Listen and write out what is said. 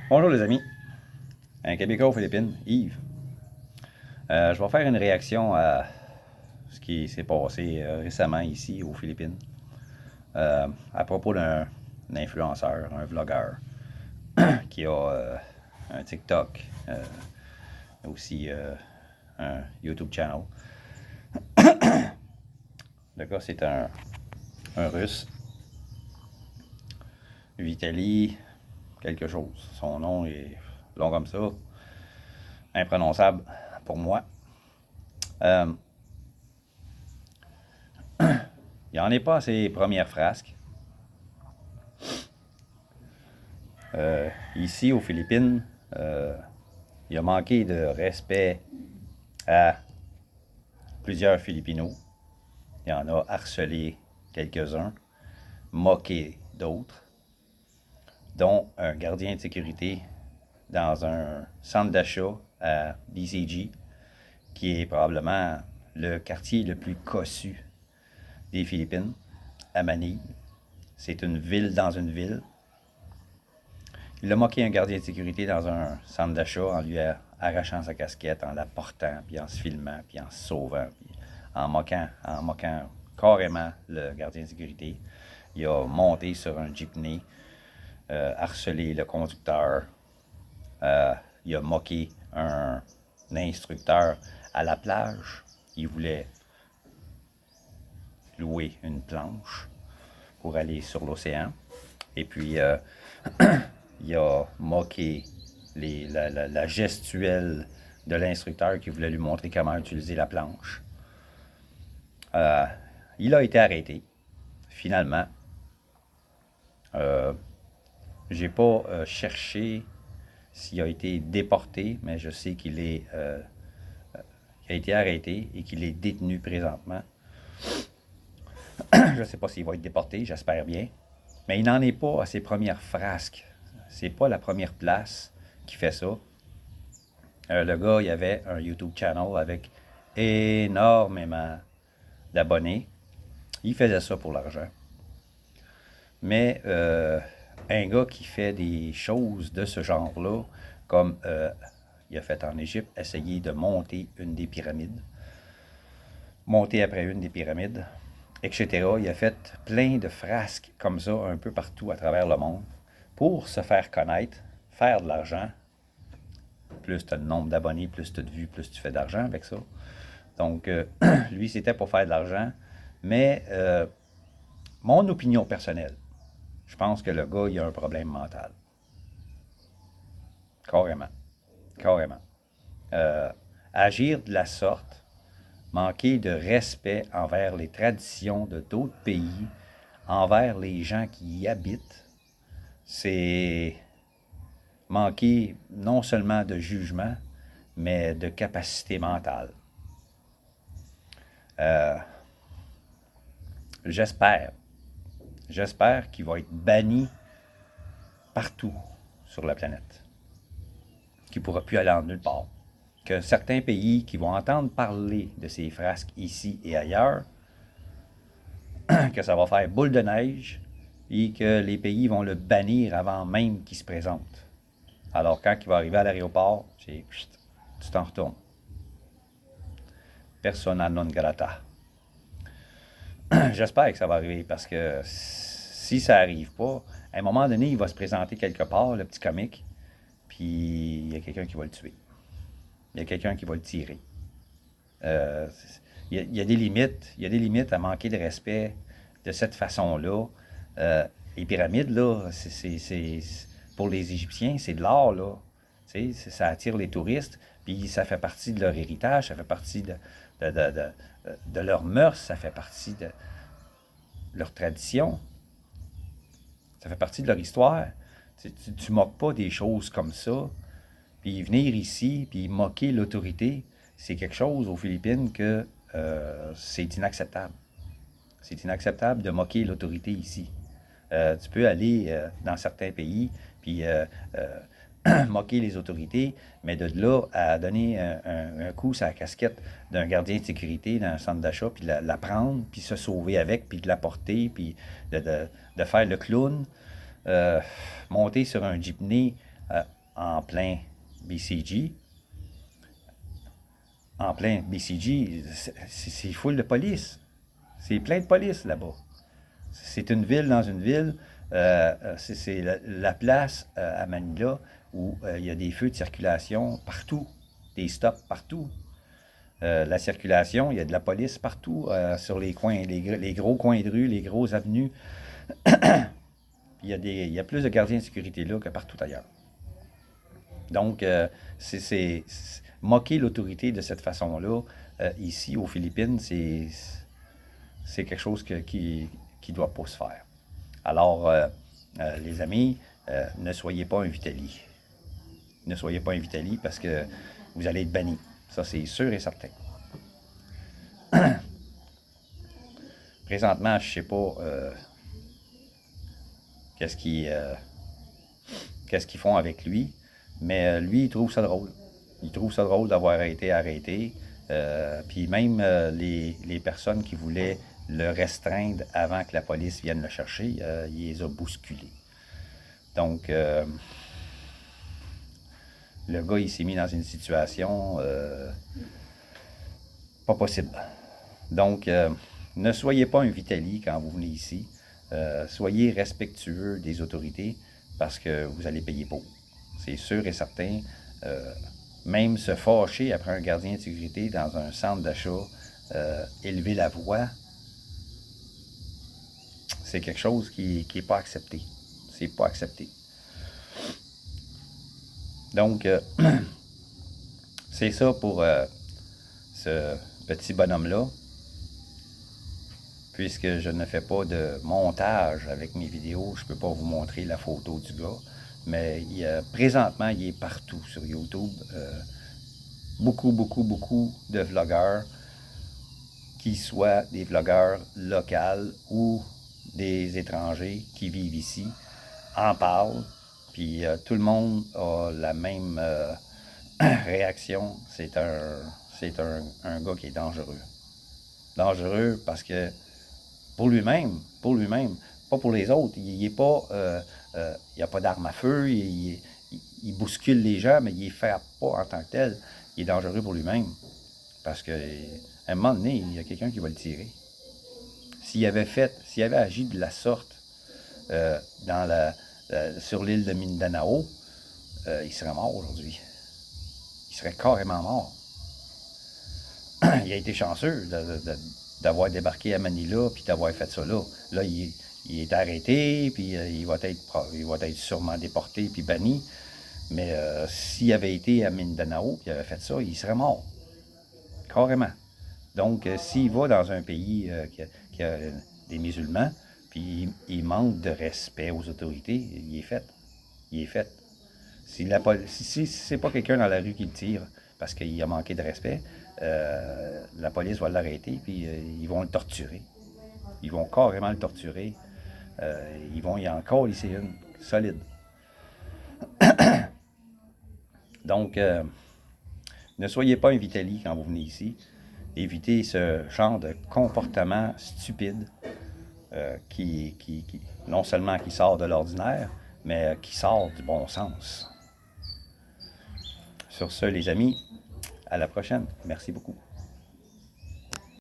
Bonjour les amis, un Québécois aux Philippines, Yves. Je vais faire une réaction à ce qui s'est passé récemment ici aux Philippines à propos d'un influenceur, un vlogueur qui a un TikTok, aussi un YouTube channel. Le gars c'est un Russe, Vitaly quelque chose. Son nom est long comme ça, imprononçable pour moi. Euh, il en est pas à ses premières frasques. Ici, aux Philippines, il a manqué de respect à plusieurs Filipinos. Il en a harcelé quelques-uns, moqué d'autres, dont un gardien de sécurité dans un centre d'achat à BCG, qui est probablement le quartier le plus cossu des Philippines, à Manille. C'est une ville dans une ville. Il a moqué un gardien de sécurité dans un centre d'achat en lui arrachant sa casquette, en la portant, puis en se filmant, puis en se sauvant, puis en moquant carrément le gardien de sécurité. Il a monté sur un jeepney, harcelé le conducteur. Il a moqué un instructeur à la plage. Il voulait louer une planche pour aller sur l'océan. Et puis, il a moqué la gestuelle de l'instructeur qui voulait lui montrer comment utiliser la planche. Il a été arrêté, finalement. J'ai pas cherché s'il a été déporté, mais je sais qu'il a été arrêté et qu'il est détenu présentement. Je ne sais pas s'il va être déporté, j'espère bien. Mais il n'en est pas à ses premières frasques. C'est pas la première place qui fait ça. Le gars, il avait un YouTube channel avec énormément d'abonnés. Il faisait ça pour l'argent. Mais un gars qui fait des choses de ce genre-là, comme il a fait en Égypte, essayer de monter une des pyramides, monter après une des pyramides, etc. Il a fait plein de frasques comme ça un peu partout à travers le monde pour se faire connaître, faire de l'argent. Plus tu as de nombre d'abonnés, plus tu as de vues, plus tu fais d'argent avec ça. Donc, lui, c'était pour faire de l'argent. Mais mon opinion personnelle, je pense que le gars, il a un problème mental. Carrément. Carrément. Agir de la sorte, manquer de respect envers les traditions de d'autres pays, envers les gens qui y habitent, c'est manquer non seulement de jugement, mais de capacité mentale. J'espère, j'espère qu'il va être banni partout sur la planète, qu'il ne pourra plus aller en nulle part. Que certains pays qui vont entendre parler de ces frasques ici et ailleurs, que ça va faire boule de neige et que les pays vont le bannir avant même qu'il se présente. Alors quand il va arriver à l'aéroport, c'est tu t'en retournes. Persona non grata. J'espère que ça va arriver parce que si ça n'arrive pas, à un moment donné, il va se présenter quelque part, le petit comique, puis il y a quelqu'un qui va le tuer. Il y a quelqu'un qui va le tirer. Il y a des limites. Il y a des limites à manquer de respect de cette façon-là. Les pyramides, là, pour les Égyptiens, c'est de l'art, là. Ça attire les touristes, puis ça fait partie de leur héritage, ça fait partie de leur mœurs, ça fait partie de leur tradition, ça fait partie de leur histoire. Tu moques pas des choses comme ça, puis venir ici, puis moquer l'autorité, c'est quelque chose aux Philippines que c'est inacceptable. C'est inacceptable de moquer l'autorité ici. Tu peux aller dans certains pays, puis moquer les autorités, mais de là à donner un coup sur la casquette d'un gardien de sécurité dans un centre d'achat, puis la prendre, puis se sauver avec, puis de la porter, puis de faire le clown, monter sur un jeepney en plein BCG. En plein BCG, c'est full de police. C'est plein de police là-bas. C'est une ville dans une ville. C'est la place à Manila où il y a des feux de circulation partout, des stops partout. La circulation, il y a de la police partout, sur les coins, les gros coins de rue, les grosses avenues. Il y a plus de gardiens de sécurité là que partout ailleurs. Donc, moquer l'autorité de cette façon-là, ici aux Philippines, c'est quelque chose qui ne doit pas se faire. Alors, les amis, ne soyez pas un Vitaly. Ne soyez pas un Vitaly parce que vous allez être banni. Ça, c'est sûr et certain. Présentement, je ne sais pas qu'est-ce qu'ils font avec lui, mais lui, il trouve ça drôle. Il trouve ça drôle d'avoir été arrêté. Puis même les personnes qui voulaient le restreindre avant que la police vienne le chercher, il les a bousculés. Donc, le gars, il s'est mis dans une situation pas possible. Donc, ne soyez pas un Vitaly quand vous venez ici. Soyez respectueux des autorités parce que vous allez payer pour. C'est sûr et certain. Même se fâcher après un gardien de sécurité dans un centre d'achat, élever la voix, c'est quelque chose qui n'est pas accepté. C'est pas accepté. Donc, c'est ça pour ce petit bonhomme-là. Puisque je ne fais pas de montage avec mes vidéos, je ne peux pas vous montrer la photo du gars. Mais présentement, il est partout sur YouTube. Beaucoup de vlogueurs, qui soient des vlogueurs locaux ou des étrangers qui vivent ici, en parlent. Puis tout le monde a la même réaction. C'est un gars qui est dangereux. Dangereux parce que pour lui-même, pas pour les autres. Il est pas, il n'a pas d'arme à feu, il bouscule les gens, mais il ne fait pas en tant que tel. Il est dangereux pour lui-même. Parce qu'à un moment donné, il y a quelqu'un qui va le tirer. S'il avait agi de la sorte sur l'île de Mindanao, il serait mort aujourd'hui. Il serait carrément mort. Il a été chanceux d'avoir débarqué à Manila puis d'avoir fait ça là. Là, il est arrêté, puis il va être sûrement déporté puis banni. Mais s'il avait été à Mindanao puis il avait fait ça, il serait mort. Carrément. Donc, s'il va dans un pays qui a des musulmans, puis il manque de respect aux autorités, il est fait. Il est fait. Si c'est pas quelqu'un dans la rue qui le tire parce qu'il a manqué de respect, la police va l'arrêter, puis ils vont le torturer. Ils vont carrément le torturer. Ils vont y encore laisser une solide. Donc, ne soyez pas un Vitaly quand vous venez ici. Évitez ce genre de comportement stupide qui non seulement qui sort de l'ordinaire, mais qui sort du bon sens. Sur ce, les amis, à la prochaine. Merci beaucoup.